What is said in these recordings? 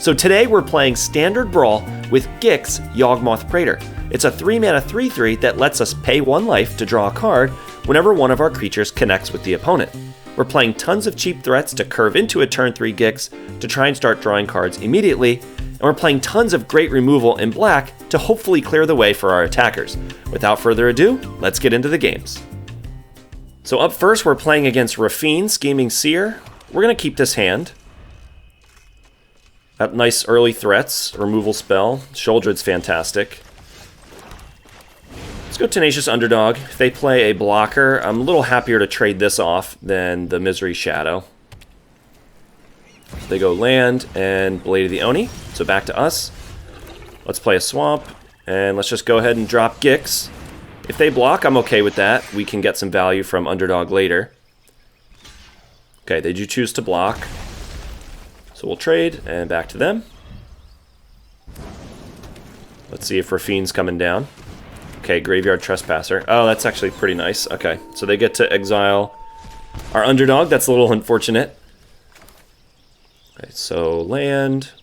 So today we're playing Standard Brawl with Gix Yawgmoth Praetor. It's a 3-mana 3/3 that lets us pay 1 life to draw a card whenever one of our creatures connects with the opponent. We're playing tons of cheap threats to curve into a turn 3 Gix to try and start drawing cards immediately, and we're playing tons of great removal in black to hopefully clear the way for our attackers. Without further ado, let's get into the games. So up first we're playing against Raffine, Scheming Seer. We're going to keep this hand. Got nice early threats, removal spell. Sheoldred's fantastic. Let's go Tenacious Underdog. If they play a blocker, I'm a little happier to trade this off than the Misery Shadow. They go land and Blade of the Oni, so back to us. Let's play a Swamp, and let's just go ahead and drop Gix. If they block, I'm okay with that. We can get some value from Underdog later. Okay, they do choose to block. So we'll trade, and back to them. Let's see if Raffine's coming down. Okay, Graveyard Trespasser. Oh, that's actually pretty nice. Okay, so they get to exile our Underdog. That's a little unfortunate. Okay, so land.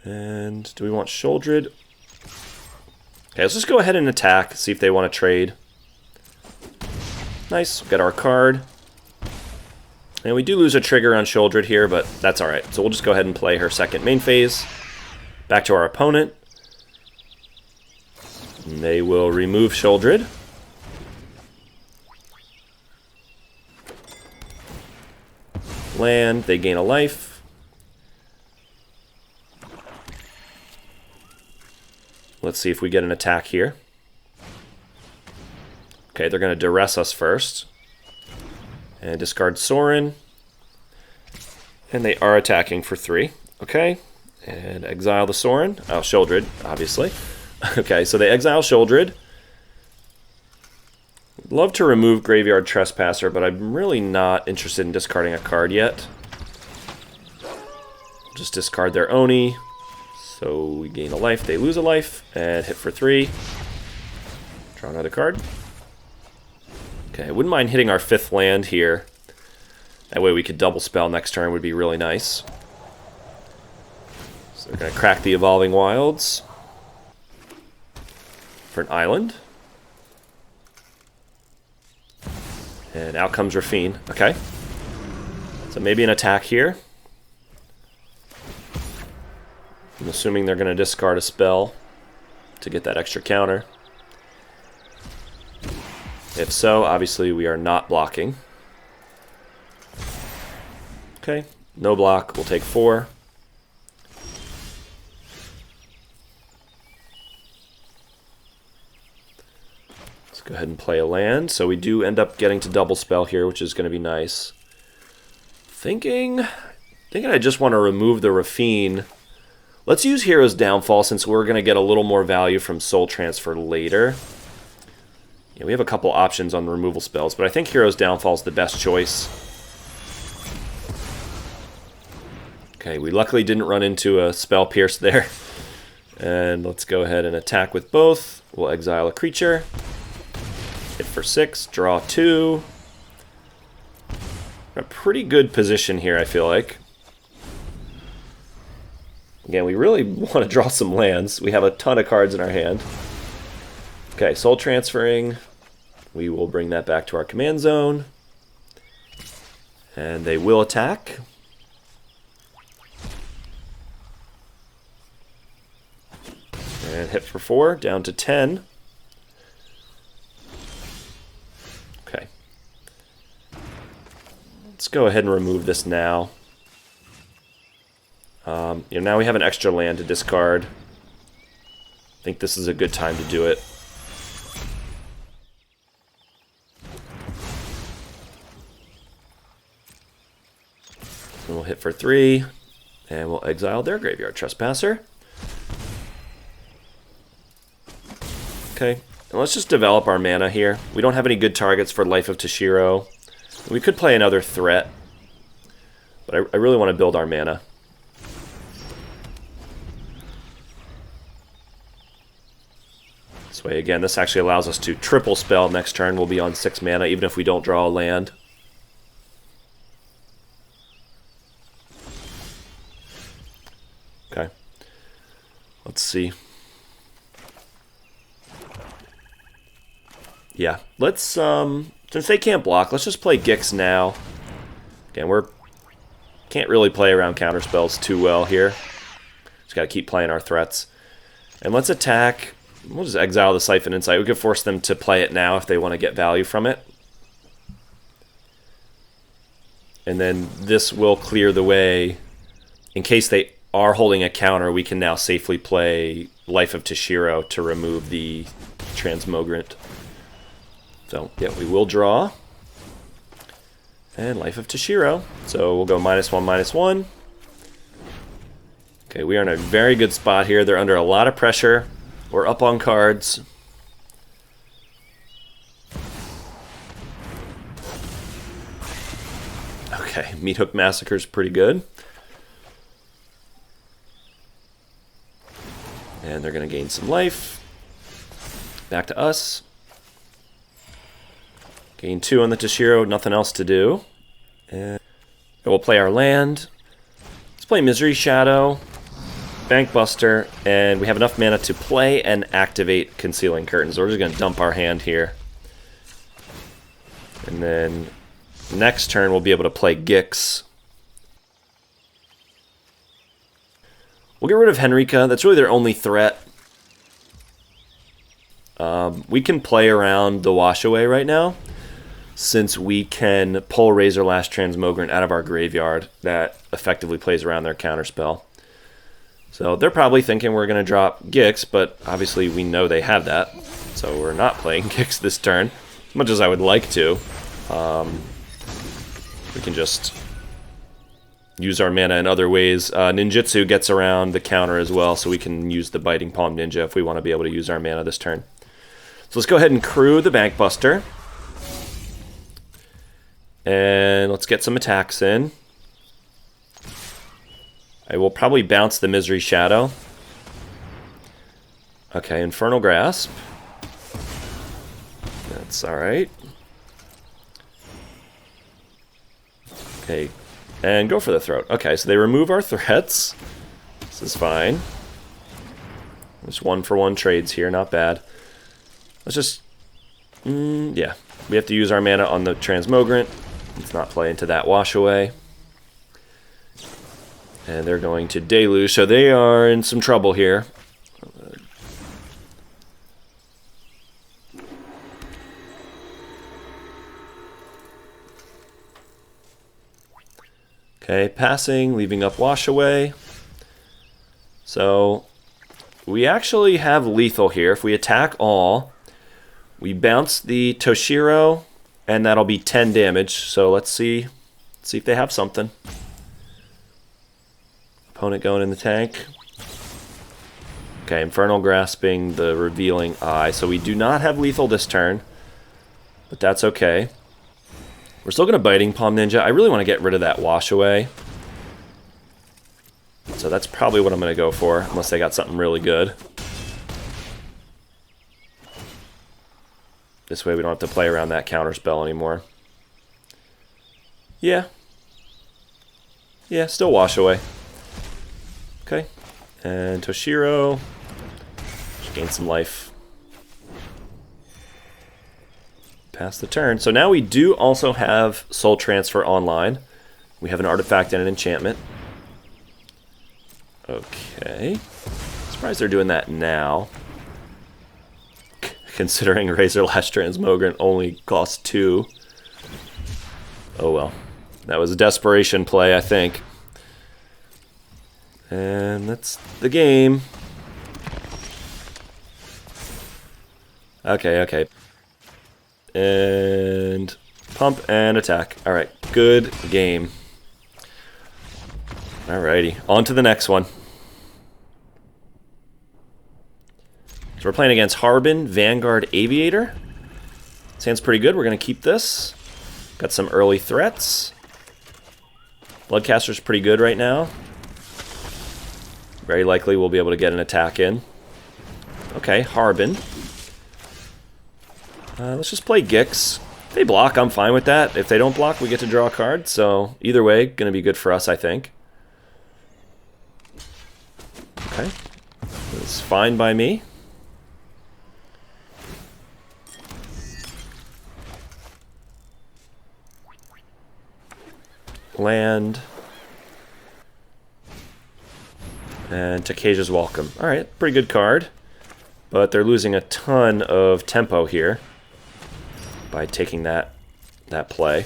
And do we want Sheoldred? Okay, let's just go ahead and attack, see if they want to trade. Nice, we'll get our card. And we do lose a trigger on Sheoldred here, but that's alright. So we'll just go ahead and play her second main phase. Back to our opponent. And they will remove Sheoldred. Land, they gain a life. Let's see if we get an attack here. Okay, they're going to duress us first. And discard Sorin. And they are attacking for 3. Okay. And exile the Sorin. Oh, Sheoldred, obviously. Okay, so they exile Sheoldred. Love to remove Graveyard Trespasser, but I'm really not interested in discarding a card yet. Just discard their Oni. So we gain a life, they lose a life, and hit for 3. Draw another card. Okay, I wouldn't mind hitting our 5th land here. That way we could double spell next turn, would be really nice. So they're going to crack the Evolving Wilds for an island. And out comes Raffine. Okay. So maybe an attack here. I'm assuming they're going to discard a spell to get that extra counter. If so, obviously we are not blocking. Okay, no block. We'll take 4. Let's go ahead and play a land. So we do end up getting to double spell here, which is going to be nice. Thinking I just want to remove the Raffine. Let's use Hero's Downfall since we're going to get a little more value from Soul Transfer later. Yeah, we have a couple options on removal spells, but I think Hero's Downfall is the best choice. Okay, we luckily didn't run into a Spell Pierce there. And let's go ahead and attack with both. We'll exile a creature. Hit for 6, draw 2. A pretty good position here, I feel like. Again, we really want to draw some lands. We have a ton of cards in our hand. Okay, Soul Transferring. We will bring that back to our command zone. And they will attack. And hit for 4, down to 10. Okay. Let's go ahead and remove this now. Now we have an extra land to discard. I think this is a good time to do it. And we'll hit for 3, and we'll exile their Graveyard Trespasser. Okay, and let's just develop our mana here. We don't have any good targets for Life of Toshiro. We could play another threat, but I really want to build our mana. This way, again, this actually allows us to triple spell next turn. We'll be on 6 mana, even if we don't draw a land. Okay. Let's see. Yeah, let's, since they can't block, let's just play Gix now. Again, can't really play around counterspells too well here. Just gotta keep playing our threats. And let's attack. We'll just exile the Siphon Insight. We could force them to play it now if they want to get value from it. And then this will clear the way. In case they are holding a counter, we can now safely play Life of Toshiro to remove the Transmogrant. So, yeah, we will draw. And Life of Toshiro. So we'll go -1/-1. Okay, we are in a very good spot here. They're under a lot of pressure. We're up on cards. Okay, Meathook Massacre's pretty good. And they're going to gain some life. Back to us. Gain 2 on the Toshiro, nothing else to do. And we'll play our land. Let's play Misery Shadow, Bankbuster, and we have enough mana to play and activate Concealing Curtains. So we're just going to dump our hand here. And then next turn we'll be able to play Gix. We'll get rid of Henrika. That's really their only threat. We can play around the Wash Away right now, since we can pull Razorlash Transmogrant out of our graveyard that effectively plays around their counterspell. So they're probably thinking we're going to drop Gix, but obviously we know they have that, so we're not playing Gix this turn, as much as I would like to. We can just use our mana in other ways. Ninjutsu gets around the counter as well, so we can use the Biting Palm Ninja if we want to be able to use our mana this turn. So let's go ahead and crew the Bankbuster. And let's get some attacks in. I will probably bounce the Misery Shadow. Okay, Infernal Grasp. That's alright. Okay, and go for the Throat. Okay, so they remove our threats. This is fine. There's 1-for-1 trades here, not bad. Let's just... yeah, we have to use our mana on the Transmogrant. Let's not play into that Wash Away. And they're going to Deluge, so they are in some trouble here. Okay, passing, leaving up Wash Away. So we actually have lethal here. If we attack all, we bounce the Toshiro, and that'll be 10 damage. So let's see if they have something. Opponent going in the tank. Okay, Infernal Grasping the Revealing Eye. So we do not have lethal this turn, but that's okay. We're still going to Biting Palm Ninja. I really want to get rid of that Wash Away. So that's probably what I'm going to go for, unless they got something really good. This way we don't have to play around that counterspell anymore. Yeah. Yeah, still Wash Away. Okay. And Toshiro. Just gain some life. Pass the turn. So now we do also have Soul Transfer online. We have an artifact and an enchantment. Okay. Surprised they're doing that now. Considering Razorlash Transmogrant only costs 2. Oh well. That was a desperation play, I think. And that's the game. Okay, okay. And pump and attack. Alright, good game. Alrighty, on to the next one. So we're playing against Harbin, Vanguard, Aviator. Sounds pretty good. We're going to keep this. Got some early threats. Bloodcaster's pretty good right now. Very likely we'll be able to get an attack in. Okay, Harbin. Let's just play Gix. If they block, I'm fine with that. If they don't block, we get to draw a card. So either way, going to be good for us, I think. Okay. It's fine by me. Land. And Takesia's Welcome. Alright, pretty good card. But they're losing a ton of tempo here by taking that play.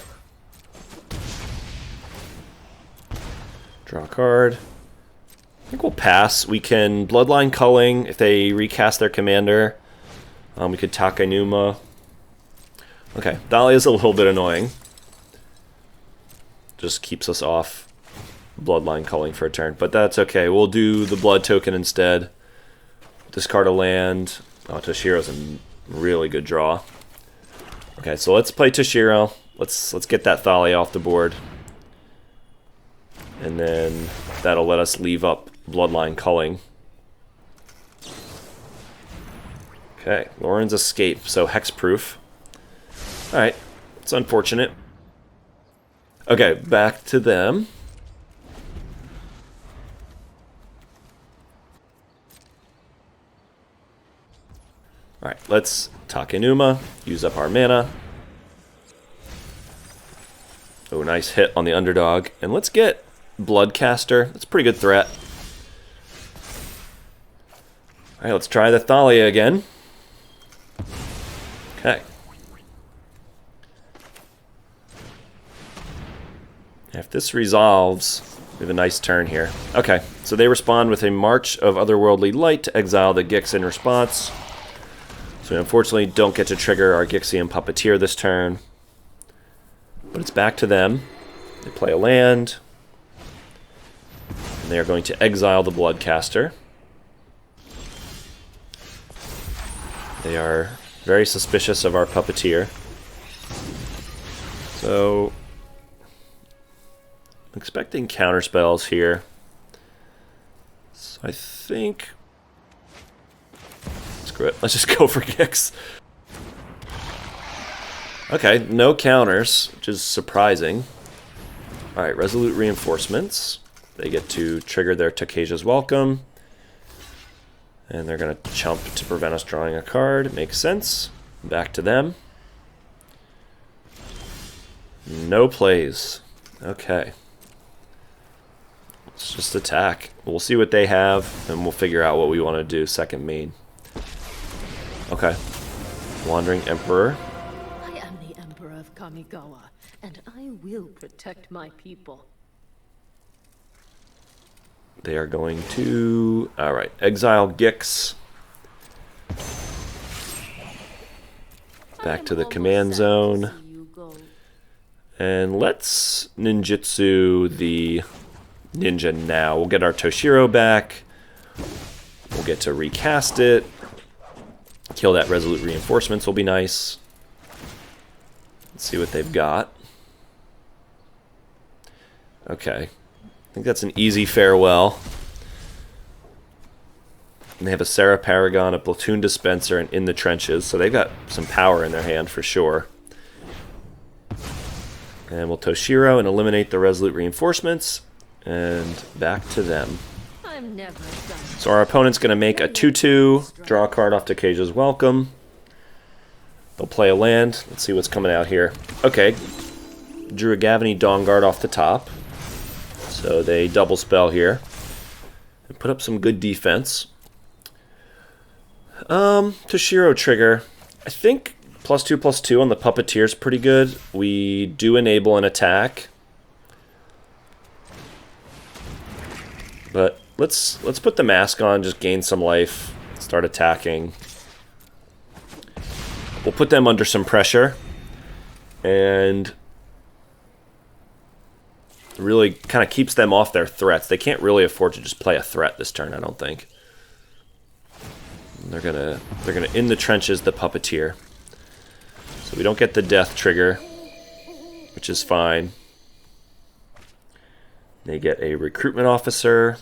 Draw a card. I think we'll pass. We can Bloodline Culling if they recast their commander. We could Takenuma. Okay, Dahlia's a little bit annoying. Just keeps us off Bloodline Culling for a turn, but that's okay. We'll do the Blood Token instead. Discard a land. Oh, Toshiro's a really good draw. Okay, so let's play Toshiro. Let's get that Thalia off the board. And then that'll let us leave up Bloodline Culling. Okay, Lauren's Escape, so hexproof. Alright, it's unfortunate. Okay, back to them. Alright, let's Takenuma, use up our mana. Oh, nice hit on the underdog. And let's get Bloodcaster. That's a pretty good threat. Alright, let's try the Thalia again. Okay. If this resolves, we have a nice turn here. Okay, so they respond with a March of Otherworldly Light to exile the Gix in response. So we unfortunately don't get to trigger our Gixian Puppeteer this turn. But it's back to them. They play a land. And they are going to exile the Bloodcaster. They are very suspicious of our Puppeteer. So I'm expecting counterspells here. So I think... Screw it. Let's just go for Gix. Okay, no counters, which is surprising. Alright, Resolute Reinforcements. They get to trigger their Takesia's Welcome. And they're going to chump to prevent us drawing a card. Makes sense. Back to them. No plays. Okay. Let's just attack. We'll see what they have, and we'll figure out what we want to do second main. Okay. Wandering Emperor. I am the Emperor of Kamigawa, and I will protect my people. They are going to... Alright, exile Gix. Back to the command zone. And let's ninjutsu the ninja now. We'll get our Toshiro back. We'll get to recast it. Kill that Resolute Reinforcements will be nice. Let's see what they've got. Okay. I think that's an easy farewell. And they have a Sarah Paragon, a Platoon Dispenser, and In the Trenches, so they've got some power in their hand for sure. And we'll Toshiro and eliminate the Resolute Reinforcements, and back to them. I'm never done. So our opponent's going to make a 2/2, draw a card off Takesia's Welcome. They'll play a land. Let's see what's coming out here. Okay, drew a Gavany Dawnguard off the top. So they double spell here. And put up some good defense. Toshiro trigger. I think +2/+2 on the Puppeteer is pretty good. We do enable an attack. But let's put the mask on, just gain some life, start attacking. We'll put them under some pressure. And really kind of keeps them off their threats. They can't really afford to just play a threat this turn, I don't think. They're gonna In the Trenches the Puppeteer. So we don't get the death trigger, which is fine. They get a Recruitment Officer.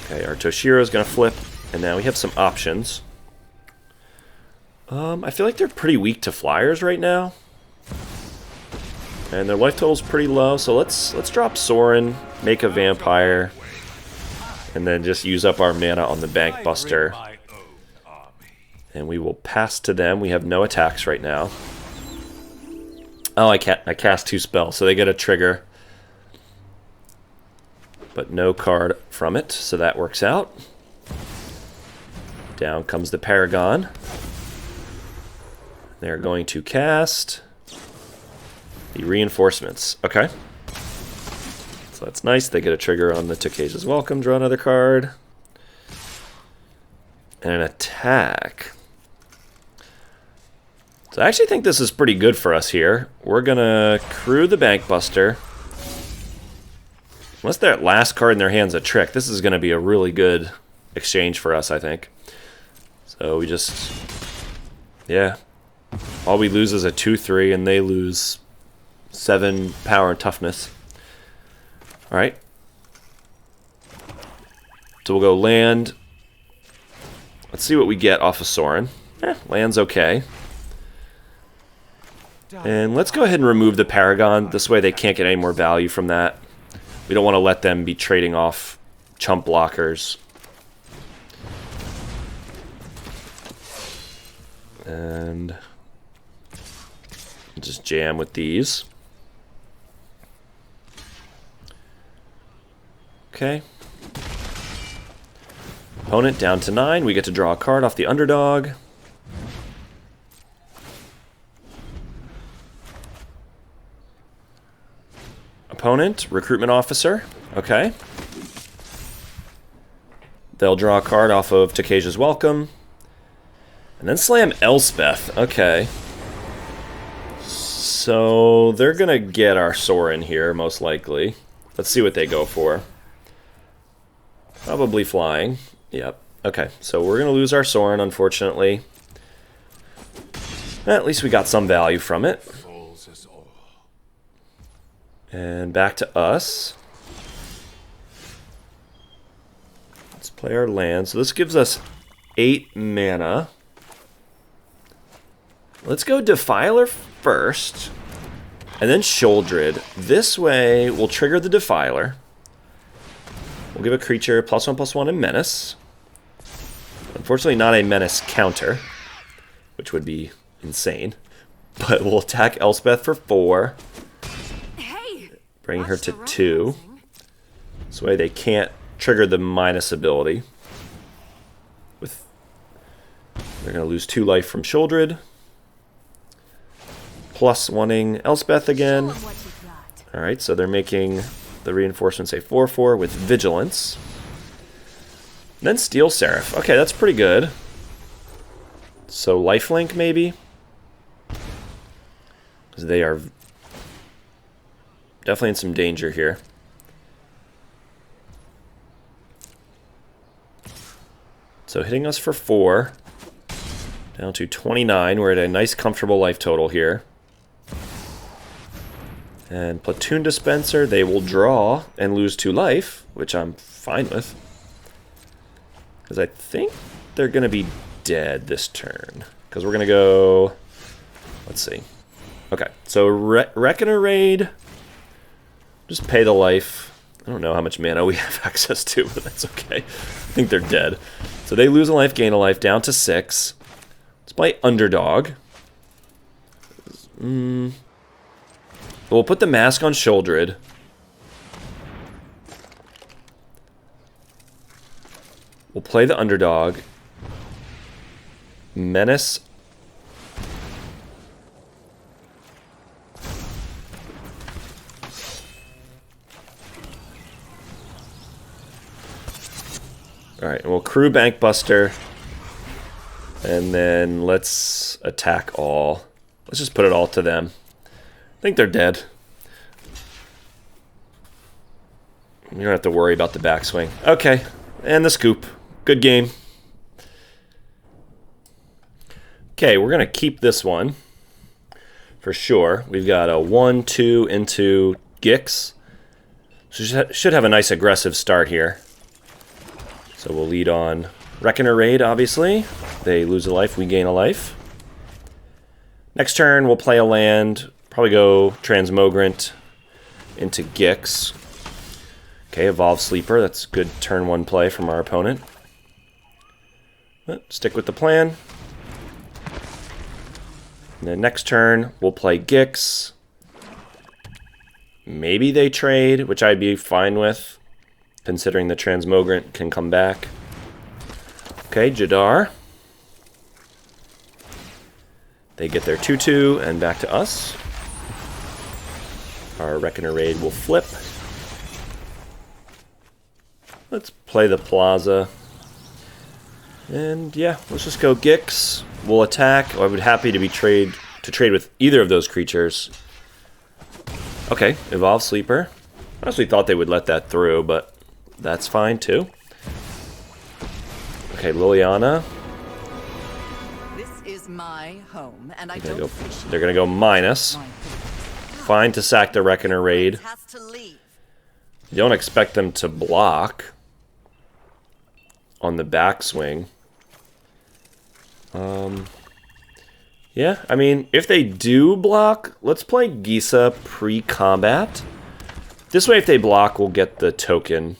Okay, our Toshiro is gonna flip, and now we have some options. I feel like they're pretty weak to flyers right now. And their life total is pretty low, so let's drop Sorin, make a Vampire, And then just use up our mana on the Bank Buster. And we will pass to them. We have no attacks right now. Oh, I cast 2 spells, so they get a trigger. But no card from it, so that works out. Down comes the Paragon. They're going to cast the Reinforcements. Okay. So that's nice. They get a trigger on the Tokai's Welcome. Draw another card. And an attack. So I actually think this is pretty good for us here. We're going to crew the Bank Buster. Unless that last card in their hand's a trick, this is going to be a really good exchange for us, I think. So we just... yeah. All we lose is a 2-3, and they lose 7 power and toughness. Alright. So we'll go land. Let's see what we get off of Sorin. Land's okay. And let's go ahead and remove the Paragon. This way they can't get any more value from that. We don't want to let them be trading off chump blockers. And just jam with these. Okay. Opponent down to 9. We get to draw a card off the underdog. Opponent, Recruitment Officer. Okay. They'll draw a card off of Tokai's Welcome. And then slam Elspeth. Okay. So they're going to get our Sorin here, most likely. Let's see what they go for. Probably flying. Yep. Okay, so we're going to lose our Sorin, unfortunately. At least we got some value from it. And back to us. Let's play our land. So this gives us 8 mana. Let's go Defiler first. And then Sheoldred. This way, we'll trigger the Defiler. We'll give a creature +1/+1 and Menace. Unfortunately, not a Menace counter, which would be insane. But we'll attack Elspeth for 4. Bring her to 2. This way they can't trigger the minus ability. They're going to lose 2 life from Sheoldred. +1ing Elspeth again. Alright, so they're making the reinforcements a 4/4 with Vigilance. And then Steel Seraph. Okay, that's pretty good. So Lifelink maybe? Because they are definitely in some danger here. So hitting us for 4. Down to 29. We're at a nice comfortable life total here. And Platoon Dispenser, they will draw and lose 2 life, which I'm fine with. Because I think they're going to be dead this turn. Because we're going to go... let's see. Okay, so Reckoner Raid... just pay the life. I don't know how much mana we have access to, but that's okay. I think they're dead. So they lose a life, gain a life, down to 6. Let's play Underdog. We'll put the mask on Sheoldred. We'll play the Underdog. Menace. Alright, and we'll crew Bank Buster. And then let's attack all. Let's just put it all to them. I think they're dead. You don't have to worry about the backswing. Okay, and the scoop. Good game. Okay, we're going to keep this one. For sure. We've got a 1-2 into Gix. So should have a nice aggressive start here. So we'll lead on Reckoner Raid, obviously. They lose a life, we gain a life. Next turn, we'll play a land. Probably go Transmogrant into Gix. Okay, Evolve Sleeper. That's good turn 1 play from our opponent. But stick with the plan. And then next turn, we'll play Gix. Maybe they trade, which I'd be fine with, considering the Transmogrant can come back. Okay, Jadar. They get their 2/2 and back to us. Our Reckoner Raid will flip. Let's play the Plaza. And yeah, let's just go Gix. We'll attack. I would happy to trade with either of those creatures. Okay, Evolve Sleeper. I honestly thought they would let that through, but that's fine too. Okay, Liliana. This is my home, and They're gonna go minus. Fine to sack the Reckoner Raid. You don't expect them to block on the backswing. Yeah, I mean, if they do block, let's play Gisa pre-combat. This way, if they block, we'll get the token.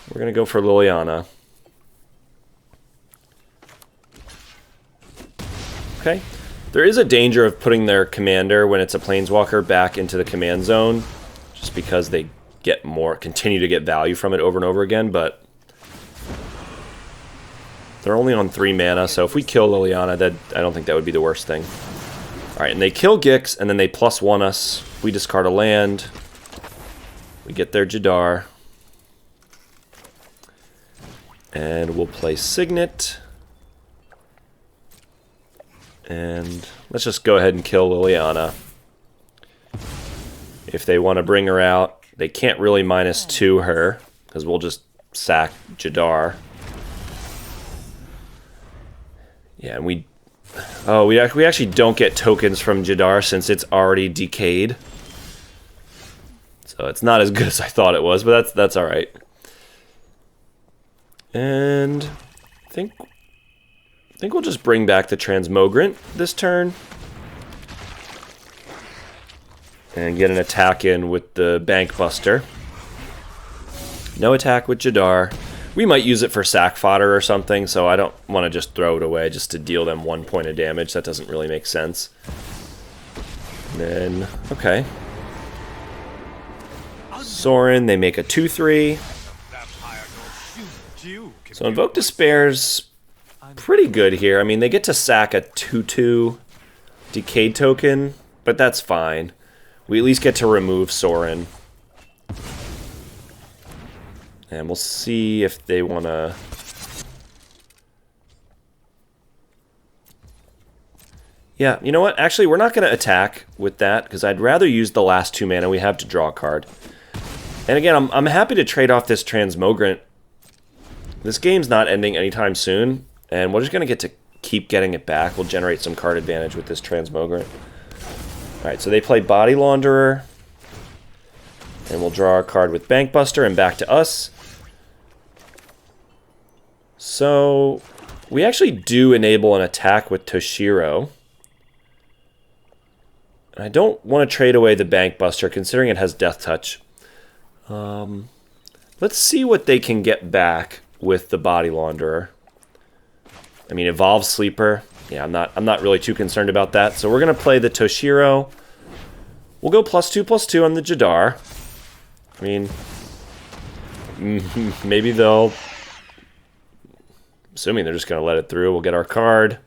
We're going to go for Liliana. Okay. There is a danger of putting their commander, when it's a Planeswalker, back into the command zone, just because they get continue to get value from it over and over again, but they're only on 3 mana, so if we kill Liliana, I don't think that would be the worst thing. Alright, and they kill Gix, and then they +1 us. We discard a land. We get their Jadar. And we'll play Signet. And let's just go ahead and kill Liliana. If they want to bring her out, they can't really -2 her, because we'll just sack Jadar. Yeah, and we actually don't get tokens from Jadar since it's already decayed. So it's not as good as I thought it was, but that's all right. And I think we'll just bring back the Transmogrant this turn. And get an attack in with the Bank Buster. No attack with Jadar. We might use it for sack fodder or something, so I don't want to just throw it away just to deal them 1 point of damage. That doesn't really make sense. And then, okay. Sorin, they make a 2/3. So Invoke Despair's pretty good here. I mean, they get to sack a 2/2 Decayed token, but that's fine. We at least get to remove Sorin. And we'll see if they want to... Yeah, you know what? Actually, we're not going to attack with that, because I'd rather use the last 2 mana we have to draw a card. And again, I'm happy to trade off this Transmogrant. This game's not ending anytime soon, and we're just going to get to keep getting it back. We'll generate some card advantage with this Transmogrant. Alright, so they play Body Launderer. And we'll draw our card with Bank Buster and back to us. So, we actually do enable an attack with Toshiro. And I don't want to trade away the Bank Buster, considering it has Death Touch. Let's see what they can get back with the Body Launderer. I mean, Evolve Sleeper. Yeah, I'm not really too concerned about that. So we're going to play the Toshiro. We'll go +2/+2 on the Jadar. I mean, maybe they'll... Assuming they're just going to let it through, we'll get our card.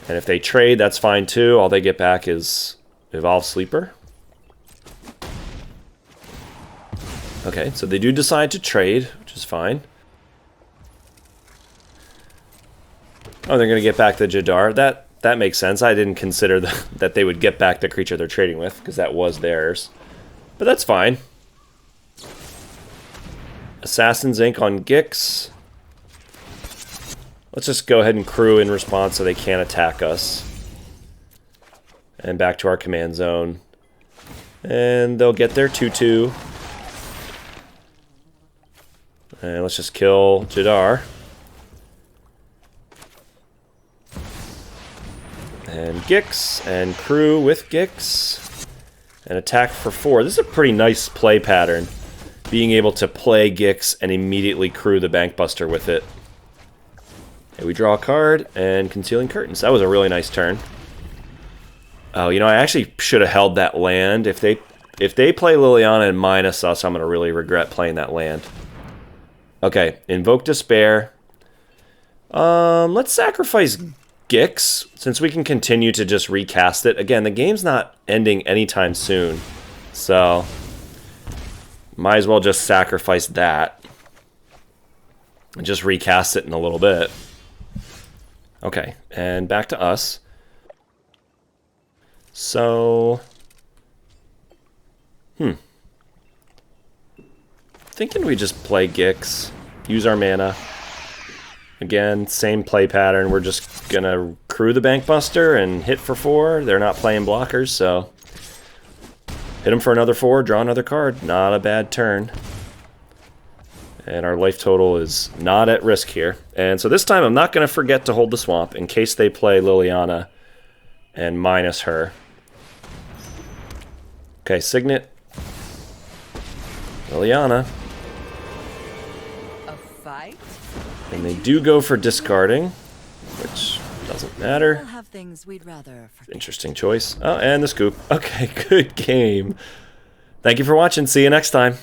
And if they trade, that's fine too. All they get back is Evolve Sleeper. Okay, so they do decide to trade, which is fine. Oh, they're going to get back the Jadar. That makes sense. I didn't consider that they would get back the creature they're trading with, because that was theirs. But that's fine. Assassin's Ink on Gix. Let's just go ahead and crew in response so they can't attack us. And back to our command zone. And they'll get their 2/2. And let's just kill Jadar. And Gix, and crew with Gix. and attack for 4. This is a pretty nice play pattern, being able to play Gix and immediately crew the Bankbuster with it. Okay, we draw a card and Concealing Curtains. That was a really nice turn. Oh, you know, I actually should have held that land. If they play Liliana and minus us, I'm going to really regret playing that land. Okay, Invoke Despair. Let's sacrifice Gix, since we can continue to just recast it. Again, the game's not ending anytime soon, so might as well just sacrifice that and just recast it in a little bit. Okay, and back to us. So, thinking we just play Gix, use our mana. Again, same play pattern. We're just gonna crew the Bankbuster and hit for 4. They're not playing blockers, so hit them for another 4, draw another card. Not a bad turn. And our life total is not at risk here. And so this time I'm not gonna forget to hold the swamp in case they play Liliana and minus her. Okay, Signet. Liliana. A fight? And they do go for discarding, which doesn't matter. We'll have things we'd rather forget. Interesting choice. Oh, and the scoop. Okay, good game. Thank you for watching. See you next time.